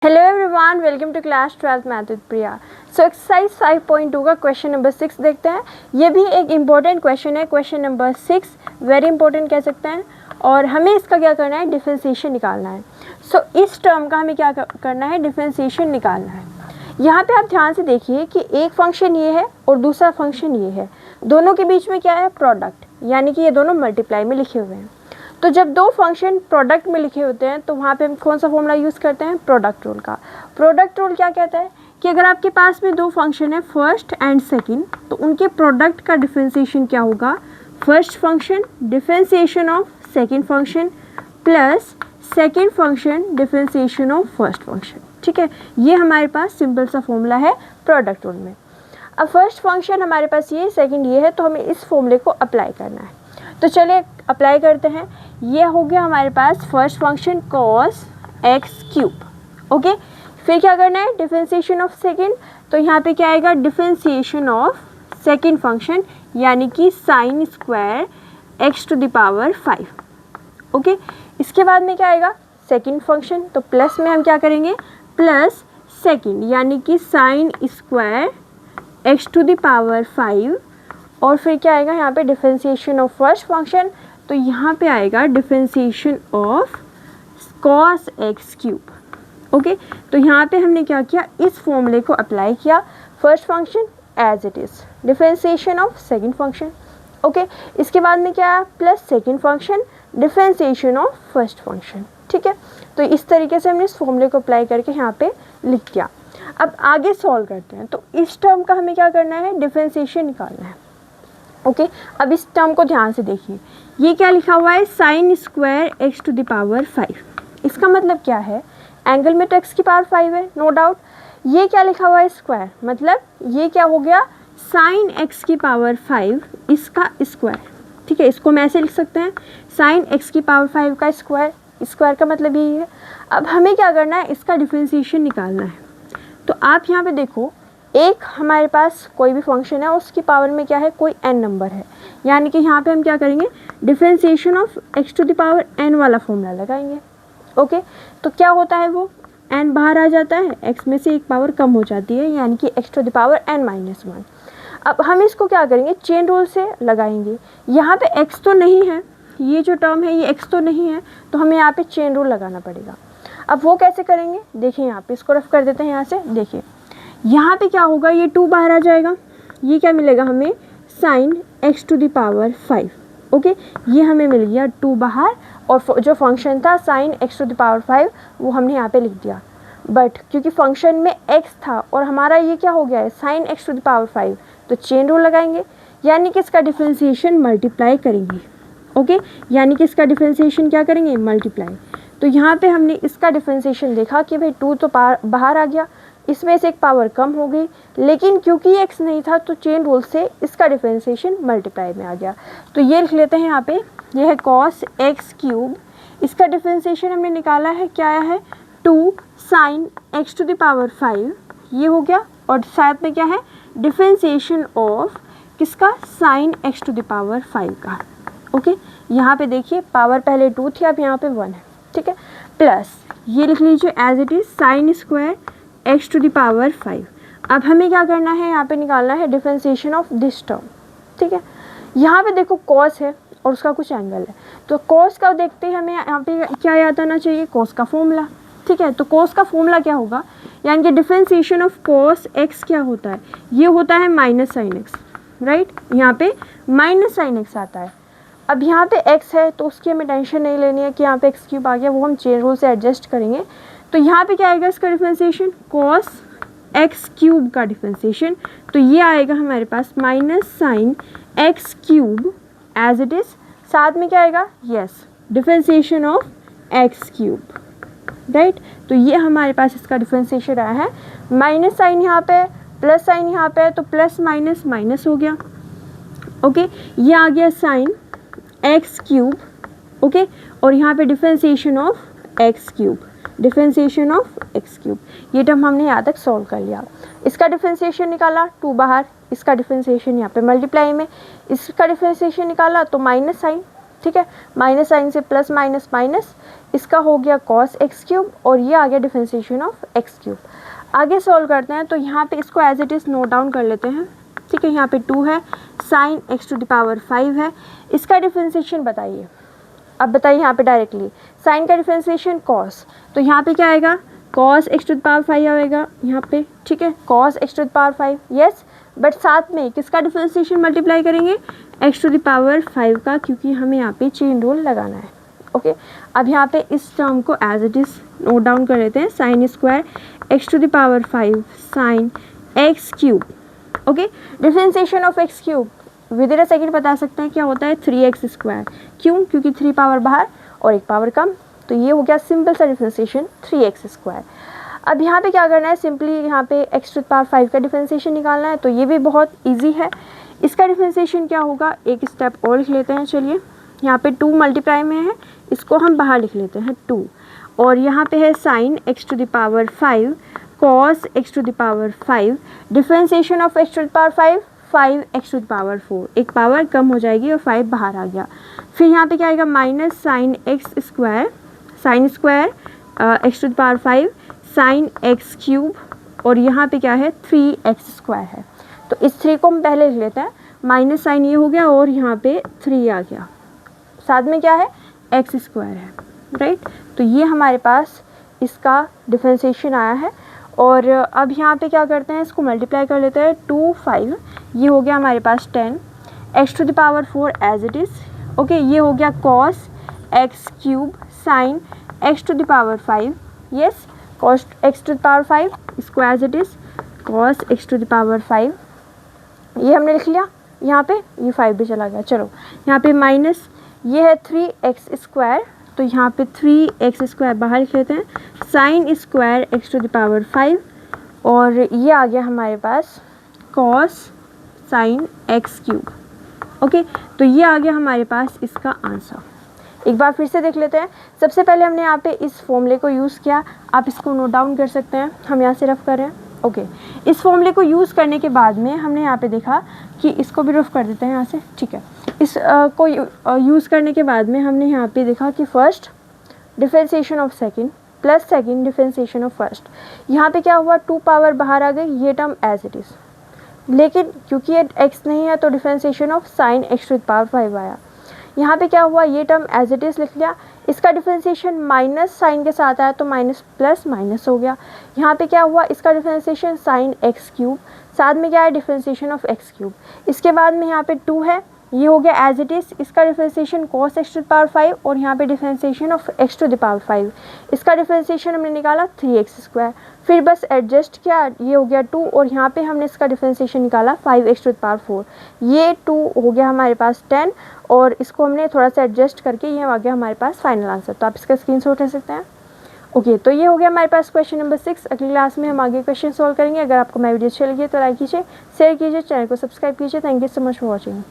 Hello everyone, welcome to class 12th math with Priya. So exercise 5.2 का question number 6 देखते हैं। ये भी एक इम्पॉर्टेंट क्वेश्चन है, क्वेश्चन नंबर 6 वेरी इंपॉर्टेंट कह सकते हैं। और हमें इसका क्या करना है, डिफरेंशिएशन निकालना है। सो इस टर्म का हमें क्या करना है, डिफरेंशिएशन निकालना है। यहाँ पे आप ध्यान से देखिए कि एक फंक्शन ये है और दूसरा फंक्शन ये है, दोनों के बीच में क्या है, प्रोडक्ट, यानी कि ये दोनों मल्टीप्लाई में लिखे हुए हैं। तो जब दो फंक्शन प्रोडक्ट में लिखे होते हैं तो वहाँ पे हम कौन सा फॉर्मूला यूज़ करते हैं, प्रोडक्ट रूल का। प्रोडक्ट रूल क्या कहता है कि अगर आपके पास में दो फंक्शन है फर्स्ट एंड सेकंड, तो उनके प्रोडक्ट का डिफरेंशिएशन क्या होगा, first function differentiation of second function plus second function differentiation of first function. ठीक है, ये हमारे पास सिंपल सा फॉर्मूला है प्रोडक्ट रूल में। अब फर्स्ट फंक्शन हमारे पास ये, सेकंड ये है, तो हमें इस फॉर्मूले को अप्लाई करना है। तो चलिए अप्लाई करते हैं। ये हो गया हमारे पास first function cos x cube. Okay, फिर क्या करना है, डिफरेंशिएशन ऑफ सेकंड, तो यहाँ पे क्या आएगा, डिफरेंशिएशन ऑफ सेकंड फंक्शन यानी कि sin square x to the power 5। Okay, इसके बाद में क्या आएगा, सेकंड फंक्शन, तो प्लस में हम क्या करेंगे, प्लस सेकंड यानी कि sin square x to the power 5। और फिर क्या आएगा यहाँ पे, डिफरेंशिएशन ऑफ फर्स्ट फंक्शन, तो यहाँ पे आएगा differentiation of cos x cube. Okay, तो यहाँ पे हमने क्या किया, इस फॉर्मूले को अप्लाई किया, first function as it is, differentiation of second function. Okay, इसके बाद में क्या, plus second function differentiation of first function. ठीक है, तो इस तरीके से हमने इस फॉर्मूले को अप्लाई करके यहाँ पे लिख दिया। अब आगे सॉल्व करते हैं। तो इस टर्म का हमें क्या करना है, डिफरेंशिएशन निकालना है। ओके, अब इस टर्म को ध्यान से देखिए, ये क्या लिखा हुआ है, sin square x to the power 5। इसका मतलब क्या है, एंगल में तो x की पावर 5 है, नो डाउट। ये क्या लिखा हुआ है, स्क्वायर, मतलब ये क्या हो गया, sin x की पावर 5 इसका स्क्वायर। ठीक है, इसको मैं ऐसे लिख सकते हैं, sin x की पावर 5 का स्क्वायर। स्क्वायर का मतलब यही है। अब हमें क्या करना है, इसका डिफरेंशिएशन निकालना है। तो आप यहाँ पे देखो, एक हमारे पास कोई भी फंक्शन है, उसकी पावर में क्या है, कोई n नंबर है, यानी कि यहाँ पे हम क्या करेंगे, differentiation of x to the power n वाला फॉर्मूला लगाएंगे। ओके, तो क्या होता है, वो n बाहर आ जाता है, x में से एक पावर कम हो जाती है, यानी कि x to the power n-1। अब हम इसको क्या करेंगे, चेन रूल से लगाएंगे। यहाँ पे x तो नहीं है, ये जो टर्म है ये x तो नहीं है, तो हमें यहाँ पे चेन रूल लगाना पड़ेगा। अब वो कैसे करेंगे, देखिए यहाँ पे इसको रफ कर देते हैं। यहाँ से देखिए, यहाँ पे क्या होगा, ये 2 बाहर आ जाएगा, ये क्या मिलेगा हमें, sin x to the power 5। Okay, ये हमें मिल गया 2 बाहर, और जो फंक्शन था sin x to the power 5 वो हमने यहाँ पे लिख दिया। बट क्योंकि फंक्शन में x था और हमारा ये क्या हो गया है, sin x to the power 5, तो चेन रूल लगाएंगे, यानी कि इसका डिफरेंशिएशन मल्टीप्लाई करेंगे। ओके, यानी कि इसका डिफरेंशिएशन क्या करेंगे, मल्टीप्लाई। तो यहाँ पे हमने इसका डिफरेंशिएशन देखा कि भाई 2 तो बाहर आ गया, इसमें से एक पावर कम हो गई, लेकिन क्योंकि x नहीं था तो चेन रूल से इसका डिफरेंशिएशन मल्टीप्लाई में आ गया। तो ये लिख लेते हैं यहाँ पे, ये है cos x क्यूब, इसका डिफरेंशिएशन हमने निकाला है, क्या आया है, 2 sin x to the power 5, ये हो गया, और साथ में क्या है, डिफरेंशिएशन ऑफ किसका, sin x to the power 5 का। ओके, यहाँ पे देखिए पावर पहले 2 थी, अब यहाँ पे 1 है। ठीक है, प्लस ये लिख लीजिए as it is, sin square x to the power 5। अब हमें क्या करना है, यहाँ पे निकालना है डिफरेंशिएशन ऑफ दिस टर्म। ठीक है, यहाँ पे देखो cos है और उसका कुछ एंगल है, तो cos का देखते ही हमें यहाँ पे क्या याद आना चाहिए, cos का फॉर्मूला। ठीक है, तो cos का फॉर्मूला क्या होगा, यानी कि डिफरेंशिएशन ऑफ cos x क्या होता है, ये होता है माइनस साइन x, राइट, यहाँ पे माइनस साइन x आता है। अब यहाँ पे x है तो उसकी हमें टेंशन नहीं लेनी है कि यहाँ पे x क्यूब आ गया, वो हम चेन रूल से एडजस्ट करेंगे। तो यहाँ पे क्या आएगा, इसका डिफरेंशिएशन cos x क्यूब का डिफरेंशिएशन, तो ये आएगा हमारे पास minus sine x cube as it is, साथ में क्या आएगा, yes, differentiation of x cube, right. तो ये हमारे पास इसका डिफरेंशिएशन आया है, माइनस साइन यहाँ पे, प्लस साइन यहाँ पे, तो प्लस माइनस माइनस हो गया। ओके, ये आ गया साइन x क्यूब। ओके, और यहाँ पे differentiation of x cube, differentiation of x cube, ये टर्म हमने यहाँ तक सॉल्व कर लिया। इसका डिफरेंशिएशन निकाला, 2 बाहर, इसका डिफरेंशिएशन यहाँ पे मल्टीप्लाई में, इसका डिफरेंशिएशन निकाला तो माइनस साइन, ठीक है, माइनस साइन से प्लस माइनस माइनस, इसका हो गया कॉस एक्स क्यूब और ये आ गया डिफरेंशिएशन ऑफ एक्स क्यूब। आगे सॉल्व करते हैं, तो यहाँ पे इसको as it is note down कर लेते हैं, ठीक है। यहाँ पे 2 है, sine x to the power 5 है, इसका डिफरेंशिएशन बताइए। अब बताइए यहाँ पे डायरेक्टली साइन का डिफरेंशिएशन कॉस, तो यहाँ पे क्या आएगा, cos x to the power 5 आएगा यहाँ पे, ठीक है, cos x to the power 5, yes. But साथ में किसका डिफरेंशिएशन मल्टीप्लाई करेंगे, एक्स टू द पावर 5 का, क्योंकि हमें यहाँ पे चेन रूल लगाना है, ओके। अब यहाँ पे इस टर्म को as it is note down कर लेते हैं, sine square x to the power 5 sine x cube, okay. Differentiation of x cube within a second बता सकते हैं क्या होता है, 3x स्क्वायर, क्यों, क्योंकि 3 पावर बाहर और 1 पावर कम, तो ये हो गया सिंपल सा डिफरेंशिएशन 3x स्क्वायर। अब यहाँ पे क्या करना है, सिंपली यहाँ पे x टू द पावर 5 का डिफरेंशिएशन निकालना है, तो ये भी बहुत इजी है। इसका डिफरेंशिएशन क्या होगा, एक स्टेप और लिख लेते हैं, चलिए। यहाँ पे 2 मल्टीप्लाई में है, इसको हम बाहर लिख लेते हैं 2, और यहाँ पे है sine x to the power 5 cos x to the power 5, differentiation of x to the power 5 5x to the power 4, एक पावर कम हो जाएगी और 5 बाहर आ गया। फिर यहाँ पे क्या आएगा, minus sine x square, sine square x to the power 5 sine x cube, और यहाँ पे क्या है 3x स्क्वायर है, तो इस 3 को हम पहले लिख लेते हैं, माइनस साइन ये हो गया और यहाँ पे 3 आ गया, साथ में क्या है एक्स स्क्वायर है, राइट। तो ये हमारे पास इसका डिफरेंशिएशन आया है। और अब यहाँ पे क्या करते हैं, इसको मल्टीप्लाई कर लेते हैं, 2 5, ये हो गया हमारे पास 10 x to the power 4 as it is, okay. ये हो गया cos x cube sine x to the power 5, yes, cos x to the power 5, इसको as it is cos x to the power 5, ये हमने लिख लिया। यहाँ पे ये 5 भी चला गया, चलो यहाँ पे माइनस, ये है 3x स्क्वायर, तो यहाँ पे 3x स्क्वायर बाहर लिख लेते हैं, sine square x to the power 5, और ये आ गया हमारे पास cos sine x cube, okay. तो ये आ गया हमारे पास इसका आंसर। एक बार फिर से देख लेते हैं। सबसे पहले हमने यहाँ पे इस फॉर्मूले को यूज़ किया, आप इसको नोट डाउन कर सकते हैं, हम यहाँ से रफ कर रहे हैं, ओके। इस फॉर्मूले को यूज़ करने के बाद में हमने यहाँ पे देखा कि इसको भी रफ कर देते हैं यहाँ से, ठीक है। इस को यूज़ करने के बाद में हमने यहाँ पे देखा कि first differentiation of second plus second differentiation of first, यहाँ पे क्या हुआ, 2 पावर बाहर आ गई, ये टर्म एज इट इज़, लेकिन क्योंकि ये x नहीं है तो differentiation of sine x to the power 5 आया। यहाँ पे क्या हुआ, ये टर्म एज इट इज़ लिख लिया, इसका डिफरेंशिएशन माइनस साइन के साथ आया तो माइनस प्लस माइनस हो गया। यहाँ पे क्या हुआ, इसका डिफरेंशिएशन साइन एक्स क्यूब, साथ में क्या है डिफरेंशिएशन ऑफ एक्स क्यूब, इसके बाद में यहाँ पे 2 है, ये हो गया एज इट इज़, इसका differentiation cos x to the power 5, और यहाँ पे differentiation of x to the power 5, इसका डिफरेंशिएशन हमने निकाला 3x स्क्वायर, फिर बस एडजस्ट किया, ये हो गया 2, और यहाँ पे हमने इसका डिफरेंशिएशन निकाला 5x टू द पावर 4, ये 2 हो गया हमारे पास 10, और इसको हमने थोड़ा सा एडजस्ट करके ये आ गया हमारे पास फाइनल आंसर। तो आप इसका स्क्रीनशॉट ले सकते हैं, ओके। तो ये हो गया हमारे पास क्वेश्चन नंबर 6। अगली क्लास में हम आगे क्वेश्चन सॉल्व करेंगे। अगर आपको मेरी वीडियो अच्छी लगी तो लाइक कीजिए, शेयर कीजिए, चैनल को सब्सक्राइब कीजिए। Thank you so much for watching.